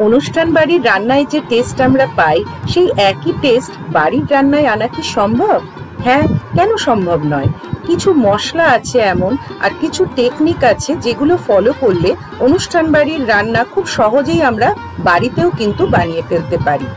অনুষ্ঠান বাড়ির রান্নায় যে টেস্ট আমরা পাই সেই একই টেস্ট বাড়ির রান্নায় আনা কি সম্ভব? হ্যাঁ, কেন সম্ভব নয়? কিছু মশলা আছে এমন আর কিছু টেকনিক আছে যেগুলো ফলো করলে অনুষ্ঠান বাড়ির রান্না খুব সহজেই আমরা বাড়িতেও কিন্তু বানিয়ে ফেলতে পারি।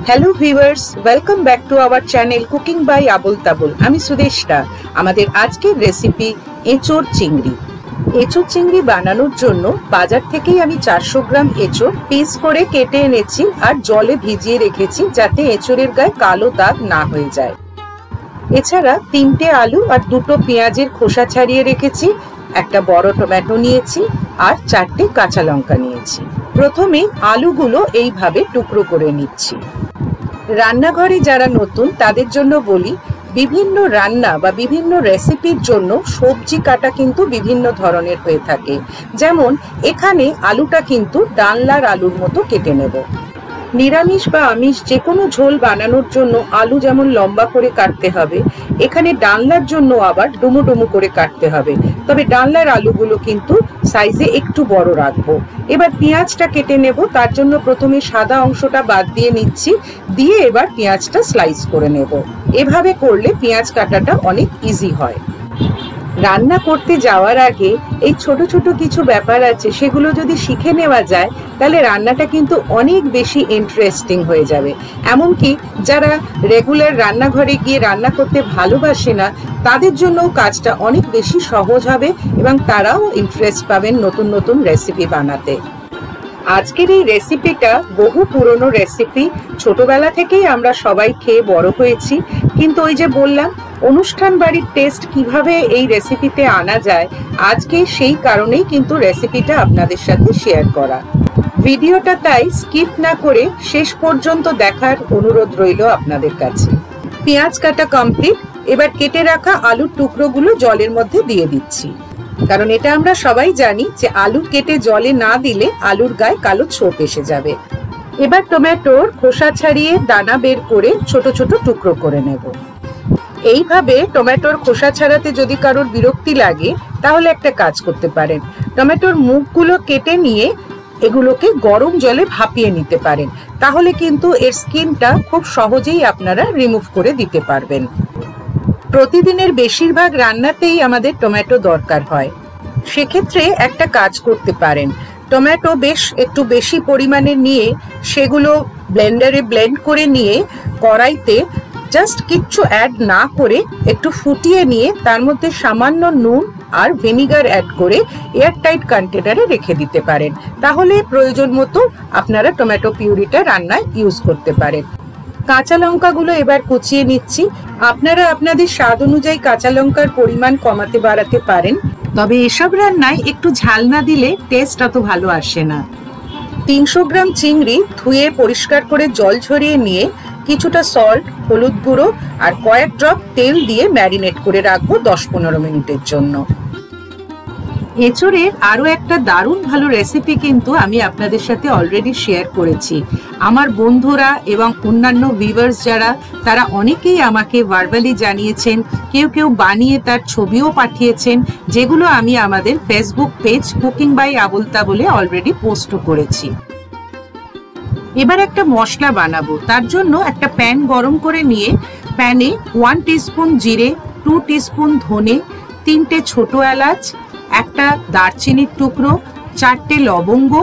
Hello viewers, welcome back to our channel cooking by Abul Tabul. আমি সুদেষ্টা। আমাদের আজকের রেসিপি এঁচোড় চিংড়ি। এঁচোড় চিংড়ি বানানোর জন্য বাজার থেকেই আমি 400 গ্রাম এঁচোড় পিস করে কেটে এনেছি আর জলে ভিজিয়ে রেখেছি যাতে এঁচোড়ের গায়ে কালো দাগ না হয়ে যায়। এছাড়া 3টে আলু আর 2টো পেঁয়াজের খোসা ছাড়িয়ে রেখেছি, একটা বড় টমেটো নিয়েছি আর 4টে কাঁচা লঙ্কা নিয়েছি। প্রথমে আলুগুলো এইভাবে টুকরো করে নিচ্ছি। রান্নাঘরে যারা নতুন তাদের জন্য বলি, বিভিন্ন রান্না বা বিভিন্ন রেসিপির জন্য সবজি কাটা কিন্তু বিভিন্ন ধরনের হয়ে থাকে। যেমন এখানে আলুটা কিন্তু ডালনার আলুর মতো কেটে নেব। নিরামিষ বা আমিষ যে কোনো ঝোল বানানোর জন্য আলু যেমন লম্বা করে কাটতে হবে, এখানে ডালনার জন্য আবার ডুমো ডুমো করে কাটতে হবে। তবে ডালনার আলুগুলো কিন্তু সাইজে একটু বড় রাখবো। এবার পেঁয়াজটা কেটে নেব। তার জন্য প্রথমে সাদা অংশটা বাদ দিয়ে নিচ্ছি, দিয়ে এবার পেঁয়াজটা স্লাইস করে নেব। এভাবে করলে পেঁয়াজ কাটাটা অনেক ইজি হয়। রান্না করতে যাওয়ার আগে এই ছোট ছোট কিছু ব্যাপার আছে, সেগুলো যদি শিখে নেওয়া যায় তাহলে রান্নাটা কিন্তু অনেক বেশি ইন্টারেস্টিং হয়ে যাবে। এমনকি যারা রেগুলার রান্নাঘরে গিয়ে রান্না করতে ভালোবাসে না তাদের জন্যও কাজটা অনেক বেশি সহজ হবে এবং তারাও ইন্টারেস্ট পাবেন নতুন নতুন রেসিপি বানাতে। আজকের এই রেসিপিটা বহু পুরনো রেসিপি, ছোটবেলা থেকেই আমরা সবাই খেয়ে বড় হয়েছি। কিন্তু ওই যে বললাম, অনুষ্ঠান বাড়ির টেস্ট কিভাবে এই রেসিপিতে আনা যায়, আজকে সেই কারণেই কিন্তু রেসিপিটা আপনাদের সাথে শেয়ার করা। ভিডিওটা তাই স্কিপ না করে শেষ পর্যন্ত দেখার অনুরোধ রইল আপনাদের কাছে। পেঁয়াজ কাটা কমপ্লিট। এবার কেটে রাখা আলুর টুকরোগুলো জলের মধ্যে দিয়ে দিচ্ছি, কারণ এটা আমরা সবাই জানি যে আলু কেটে জলে না দিলে আলুর গায়ে কালো ছোপ এসে যাবে। এবার টমেটোর খোসা ছাড়িয়ে দানা বের করে ছোট ছোট টুকরো করে নেব। এইভাবে টমেটোর খোসা ছাড়াতে যদি কারোর বিরক্তি লাগে তাহলে একটা কাজ করতে পারেন, টমেটোর মুখগুলো কেটে নিয়ে এগুলোকে গরম জলে ভাপিয়ে নিতে পারেন। তাহলে কিন্তু এর স্কিনটা খুব সহজেই আপনারা রিমুভ করে দিতে পারবেন। প্রতিদিনের বেশিরভাগ রান্নাতেই আমাদের টমেটো দরকার হয়। সেক্ষেত্রে একটা কাজ করতে পারেন, টমেটো বেশ একটু বেশি পরিমাণে নিয়ে সেগুলো ব্লেন্ডারে ব্লেন্ড করে নিয়ে কড়াইতে জাস্ট কিচ্ছু অ্যাড না করে একটু ফুটিয়ে নিয়ে তার মধ্যে সামান্য নুন আর ভিনিগার অ্যাড করে এয়ারটাইট কন্টেনারে রেখে দিতে পারেন। তাহলে প্রয়োজন মতো আপনারা টমেটো পিউরিটা রান্নায় ইউজ করতে পারেন। কাঁচা লঙ্কাগুলো এবার কুচিয়ে নিচ্ছি। আপনারা আপনাদের স্বাদ অনুযায়ী কাঁচা লঙ্কার পরিমাণ কমাতে বাড়াতে পারেন, তবে এসব রান্নায় একটু ঝাল না দিলে টেস্ট অত ভালো আসে না। 300 গ্রাম চিংড়ি ধুয়ে পরিষ্কার করে জল ঝরিয়ে নিয়ে কিছুটা সল্ট, হলুদ গুঁড়ো আর কয়েক ড্রপ তেল দিয়ে ম্যারিনেট করে রাখবো 10-15 মিনিটের জন্য। এঁচোড়ের আরো একটা দারুণ ভালো রেসিপি কিন্তু আমি আপনাদের সাথে অলরেডি শেয়ার করেছি। আমার বন্ধুরা এবং অন্যান্য ভিউয়ার্স যারা, তারা অনেকেই আমাকে ভার্বালি জানিয়েছেন, কেউ কেউ বানিয়ে তার ছবিও পাঠিয়েছেন, যেগুলো আমি আমাদের facebook page cooking by Abul তাবুলে অলরেডি পোস্টও করেছি। এবার একটা মশলা বানাবো। তার জন্য একটা প্যান গরম করে নিয়ে প্যানে 1 টিস্পুন জিরে, 2 টিস্পুন ধনে, 3টে ছোট এলাচ, একটা দারচিনির টুকরো, 4টে লবঙ্গ,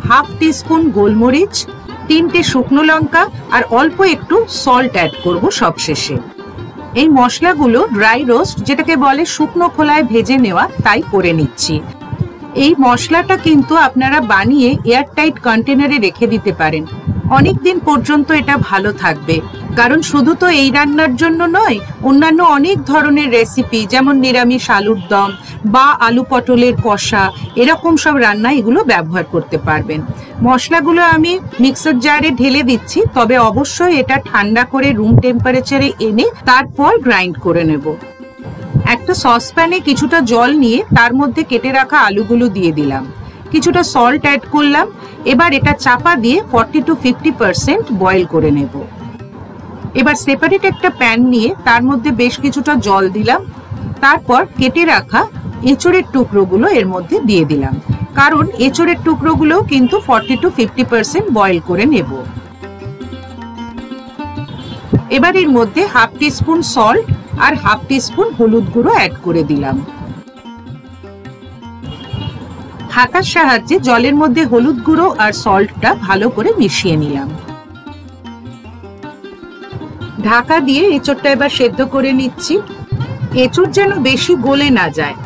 হাফ টিস্পুন গোলমরিচ, 3টে শুকনো লঙ্কা আর অল্প একটু সল্ট অ্যাড করব সবশেষে। এই মশলাগুলো ড্রাই রোস্ট, যেটাকে বলে শুকনো খোলায় ভেজে নেওয়া, তাই করে নিচ্ছি। এই মশলাটা কিন্তু আপনারা বানিয়ে এয়ারটাইট কন্টেনারে রেখে দিতে পারেন, অনেক দিন পর্যন্ত এটা ভালো থাকবে। কারণ শুধু তো এই রান্নার জন্য নয়, অন্যান্য অনেক ধরনের রেসিপি যেমন নিরামিষ আলুর দম বা আলু পটলের কষা, এরকম সব রান্না এগুলো ব্যবহার করতে পারবেন। মশলাগুলো আমি মিক্সার জারে ঢেলে দিচ্ছি, তবে অবশ্যই এটা ঠান্ডা করে রুম টেম্পারেচারে এনে তারপর গ্রাইন্ড করে নেব। একটা সসপ্যানে কিছুটা জল নিয়ে তার মধ্যে কেটে রাখা আলুগুলো দিয়ে দিলাম, কিছুটা সল্ট অ্যাড করলাম। এবার এটা চাপা দিয়ে 40 to 50% বয়েল করে নেব। এবার সেপারেট একটা প্যান নিয়ে তার মধ্যে বেশ কিছুটা জল দিলাম, তারপর কেটে রাখা এঁচোড়ের টুকরোগুলো এর মধ্যে দিয়ে দিলাম। কারণ এঁচোড়ের টুকরোগুলো কিন্তু 40 to 50% বয়েল করে নেব। এবার এর মধ্যে হাফ টিস্পুন সল্ট আর হাফ টিস্পুন হলুদ গুঁড়ো অ্যাড করে দিলাম। হাতার সাহায্যে জলের মধ্যে হলুদ গুঁড়ো আর সল্টটা ভালো করে মিশিয়ে নিলাম। ঢাকা দিয়ে এঁচোড়টা এবার সেদ্ধ করে নিচ্ছি। এঁচোড় যেন বেশি গলে না যায়।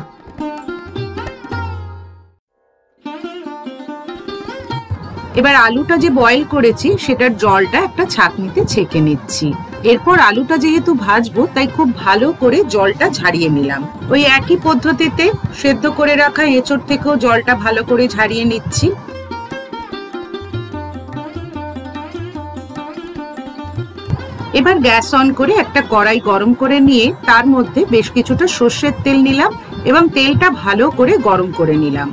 এবার আলুটা যে বয়েল করেছি সেটার জলটা একটা ছাঁকনিতে ছেঁকে নিচ্ছি। এরপর আলুটা যেহেতু ভাজবো তাই খুব ভালো করে জলটা ঝারিয়ে নিলাম। ওই একই পদ্ধতিতে সেদ্ধ করে রাখা এঁচোড় থেকেও জলটা ভালো করে ঝারিয়ে নিচ্ছি। এবার গ্যাস অন করে একটা কড়াই গরম করে নিয়ে তার মধ্যে বেশ কিছুটা সর্ষের তেল নিলাম এবং তেলটা ভালো করে গরম করে নিলাম।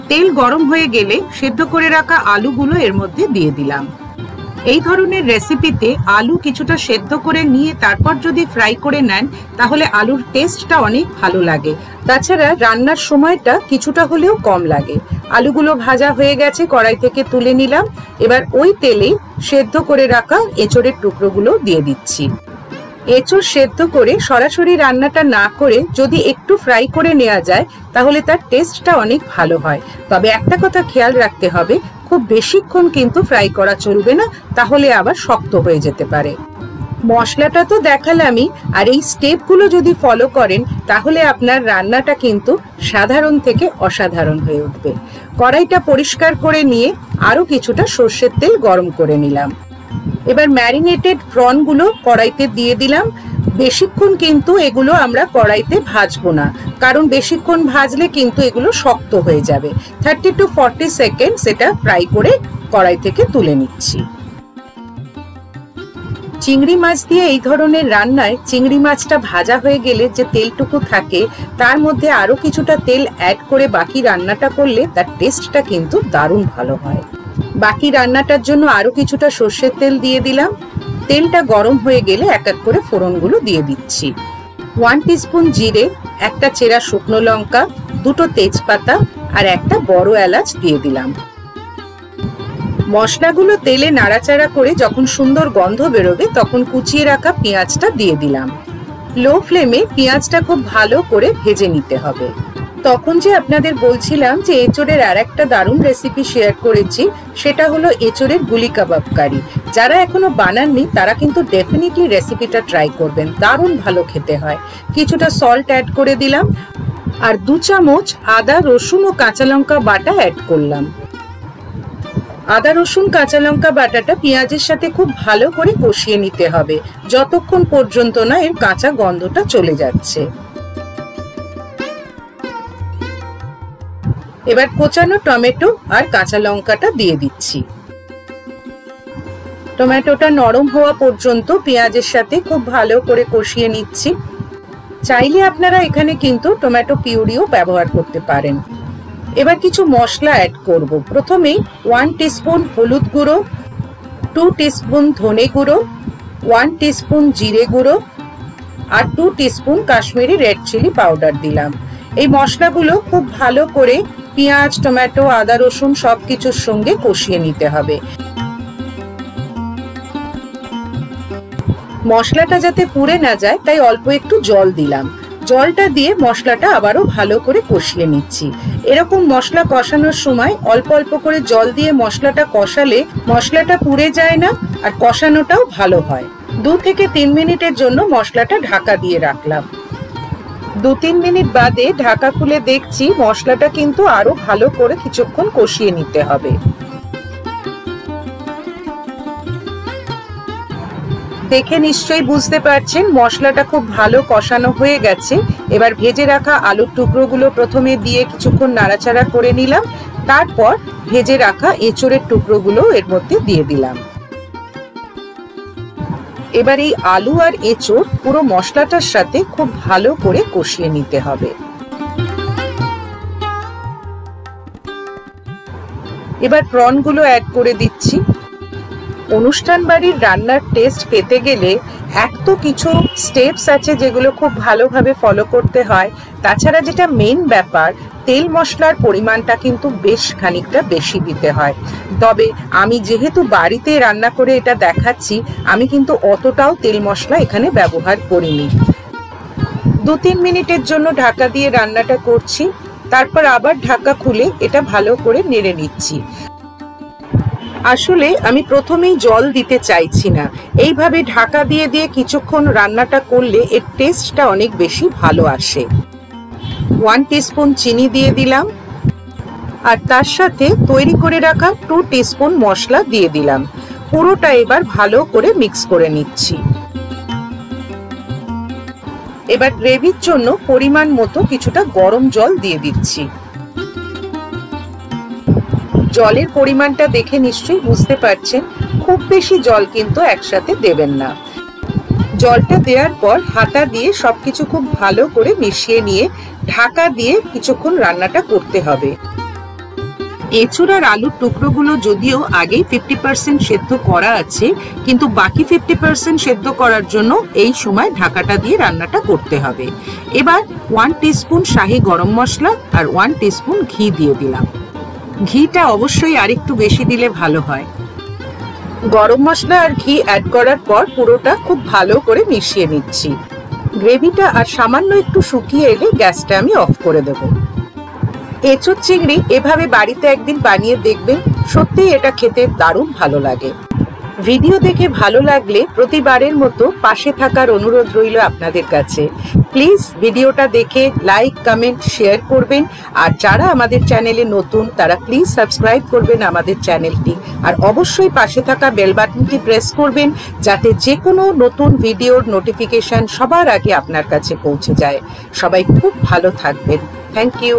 তেল গরম হয়ে গেলে সেদ্ধ করে রাখা আলুগুলো এর মধ্যে দিয়ে দিলাম। এই ধরনের রেসিপিতে আলু কিছুটা সেদ্ধ করে নিয়ে তারপর যদি ফ্রাই করে নেন তাহলে আলুর টেস্টটা অনেক ভালো লাগে। তাছাড়া রান্নার সময়টা কিছুটা হলেও কম লাগে। আলুগুলো ভাজা হয়ে গেছে, কড়াই থেকে তুলে নিলাম। এবার ওই তেলে সেদ্ধ করে রাখা এঁচোড়ের টুকরোগুলো দিয়ে দিচ্ছি। এঁচোড় সেদ্ধ করে সরাসরি রান্নাটা না করে যদি একটু ফ্রাই করে নেওয়া যায় তাহলে তার টেস্টটা অনেক ভালো হয়। তবে একটা কথা খেয়াল রাখতে হবে, খুব বেশিক্ষণ কিন্তু ফ্রাই করা চলবে না, তাহলে আবার শক্ত হয়ে যেতে পারে। মশলাটা তো দেখালামই, আর এই স্টেপগুলো যদি ফলো করেন তাহলে আপনার রান্নাটা কিন্তু সাধারণ থেকে অসাধারণ হয়ে উঠবে। কড়াইটা পরিষ্কার করে নিয়ে আরো কিছুটা সর্ষের তেল গরম করে নিলাম। এবার ম্যারিনেটেড প্রনগুলো কড়াইতে দিয়ে দিলাম। বেশিক্ষণ কিন্তু এগুলো আমরা কড়াইতে ভাজবো না, কারণ বেশিক্ষণ ভাজলে কিন্তু এগুলো শক্ত হয়ে যাবে। 30 to 40 সেকেন্ড সেটা ফ্রাই করে কড়াই থেকে তুলে নিচ্ছি। চিংড়ি মাছ দিয়ে এই ধরনের রান্নায় চিংড়ি মাছটা ভাজা হয়ে গেলে যে তেলটুকু থাকে তার মধ্যে আরো কিছুটা তেল অ্যাড করে বাকি রান্নাটা করলে তার টেস্টটা কিন্তু দারুণ ভালো হয়। বাকি রান্নাটার জন্য আরো কিছুটা সর্ষের তেল দিয়ে দিলাম। তেলটা গরম হয়ে গেলে এক এক করে ফোড়নগুলো দিয়ে দিচ্ছি। 1 টিস্পুন জিরে, একটা চেরা শুকনো লঙ্কা, দুটো তেজপাতা আর একটা বড় এলাচ দিয়ে দিলাম। মশলাগুলো তেলে নাড়াচাড়া করে যখন সুন্দর গন্ধ বেরোবে তখন কুচিয়ে রাখা পেঁয়াজটা দিয়ে দিলাম। লো ফ্লেমে পেঁয়াজটা খুব ভালো করে ভেজে নিতে হবে। তখন যে আপনাদের বলছিলাম যে এঁচোড়ের আর একটা দারুণ রেসিপি শেয়ার করেছি, সেটা হলো এঁচোড়ের গুলি কাবাব কারি। যারা এখনো বানাননি তারা কিন্তু ডেফিনেটলি রেসিপিটা ট্রাই করবেন, দারুণ ভালো খেতে হয়। কিছুটা সল্ট অ্যাড করে দিলাম আর 2 চামচ আদা, রসুন ও কাঁচা লঙ্কা বাটা অ্যাড করলাম। আদা, রসুন, কাঁচা লঙ্কা বাটাটা পেঁয়াজের সাথে খুব ভালো করে কষিয়ে নিতে হবে যতক্ষণ পর্যন্ত না এর কাঁচা গন্ধটা চলে যাচ্ছে। এবার কোচানো টমেটো আর কাঁচা লঙ্কাটা দিয়ে দিচ্ছি। টমেটোটা নরম হওয়া পর্যন্ত পেঁয়াজের সাথে খুব ভালো করে কষিয়ে নিচ্ছি। চাইলে আপনারা এখানে কিন্তু টমেটো পিউরিও ব্যবহার করতে পারেন। এবার কিছু মশলা অ্যাড করব। প্রথমেই 1 টিস্পুন হলুদ গুঁড়ো, 2 টিস্পুন ধনে গুঁড়ো, 1 টিস্পুন জিরে গুঁড়ো আর 2 teaspoon Kashmiri red chilli powder দিলাম। এই মশলাগুলো খুব ভালো করে পেঁয়াজ, টমেটো, আদা, রসুন সবকিছুর সঙ্গে কষিয়ে নিতে হবে। মশলাটা যাতে পুড়ে না যায় তাই অল্প একটু জল দিলাম। জলটা দিয়ে মশলাটা আবারও ভালো করে কষিয়ে নিচ্ছি। এরকম মশলা কষানোর সময় অল্প অল্প করে জল দিয়ে মশলাটা কষালে মশলাটা পুড়ে যায় না আর কষানোটাও ভালো হয়। 2 থেকে 3 মিনিটের জন্য মশলাটা ঢাকা দিয়ে রাখলাম। 2-3 মিনিট বাদে ঢাকা খুলে দেখছি মশলাটা কিন্তু আরো ভালো করে কিছুক্ষণ কষিয়ে নিতে হবে। দেখে নিশ্চয়ই বুঝতে পারছেন মশলাটা খুব ভালো কষানো হয়ে গেছে। এবার ভেজে রাখা আলুর টুকরোগুলো প্রথমে দিয়ে কিছুক্ষণ নাড়াচাড়া করে নিলাম, তারপর ভেজে রাখা এঁচোড়ের টুকরোগুলো এর মধ্যে দিয়ে দিলাম। এবার এই আলু আর এঁচোড় পুরো মশলাটার সাথে খুব ভালো করে কষিয়ে নিতে হবে। এবার প্রনগুলো অ্যাড করে দিচ্ছি। অনুষ্ঠান বাড়ির রান্নার টেস্ট পেতে গেলে এক তো কিছু স্টেপস আছে যেগুলো খুব ভালোভাবে ফলো করতে হয়, তাছাড়া যেটা মেইন ব্যাপার তেল মশলার পরিমাণটা কিন্তু বেশ খানিকটা বেশি দিতে হয়। তবে আমি যেহেতু বাড়িতে রান্না করে এটা দেখাচ্ছি, আমি কিন্তু অতটাও তেল মশলা এখানে ব্যবহার করিনি। 2-3 মিনিটের জন্য ঢাকা দিয়ে রান্নাটা করছি, তারপর আবার ঢাকা খুলে এটা ভালো করে নেড়ে নিচ্ছি। আসলে আমি প্রথমেই জল দিতে চাইছি না, এইভাবে ঢাকা দিয়ে দিয়ে কিছুক্ষণ রান্নাটা করলে এর টেস্টটা অনেক বেশি ভালো আসে। 1 টিস্পুন চিনি দিয়ে দিলাম, আর তার সাথে তৈরি করে রাখা 2 টিস্পুন মশলা দিয়ে দিলাম। পুরোটা এবার ভালো করে মিক্স করে নিচ্ছি। এবার গ্রেভির জন্য পরিমাণ মতো কিছুটা গরম জল দিয়ে দিচ্ছি। জলের পরিমাণটা দেখে নিশ্চয়ই বুঝতে পারছেন, খুব বেশি জল কিন্তু একসাথে দেবেন না। জলটা দেওয়ার পর হাতা দিয়ে সবকিছু খুব ভালো করে মিশিয়ে নিয়ে ঢাকা দিয়ে কিছুক্ষণ রান্নাটা করতে হবে। এঁচুড় আর আলুর টুকরোগুলো যদিও আগেই 50% সেদ্ধ করা আছে, কিন্তু বাকি 50% সেদ্ধ করার জন্য এই সময় ঢাকাটা দিয়ে রান্নাটা করতে হবে। এবার 1 টিস্পুন শাহি গরম মশলা আর 1 টিস্পুন ঘি দিয়ে দিলাম। ঘিটা অবশ্যই আরেকটু বেশি দিলে ভালো হয়। গরম মশলা আর ঘি অ্যাড করার পর পুরোটা খুব ভালো করে মিশিয়ে নিচ্ছি। গ্রেভিটা আর সামান্য একটু শুকিয়ে এলে গ্যাসটা আমি অফ করে দেব। এঁচোড় চিংড়ি এভাবে বাড়িতে একদিন বানিয়ে দেখবেন, সত্যিই এটা খেতে দারুণ ভালো লাগে। ভিডিও দেখে ভালো লাগলে প্রতিবারের মতো পাশে থাকার অনুরোধ রইল আপনাদের কাছে। প্লিজ ভিডিওটা দেখে লাইক, কমেন্ট, শেয়ার করবেন। আর যারা আমাদের চ্যানেলে নতুন তারা প্লিজ সাবস্ক্রাইব করবেন আমাদের চ্যানেলটি, আর অবশ্যই পাশে থাকা বেল বাটনটি প্রেস করবেন যাতে যে কোনো নতুন ভিডিওর নোটিফিকেশন সবার আগে আপনার কাছে পৌঁছে যায়। সবাই খুব ভালো থাকবেন। Thank you.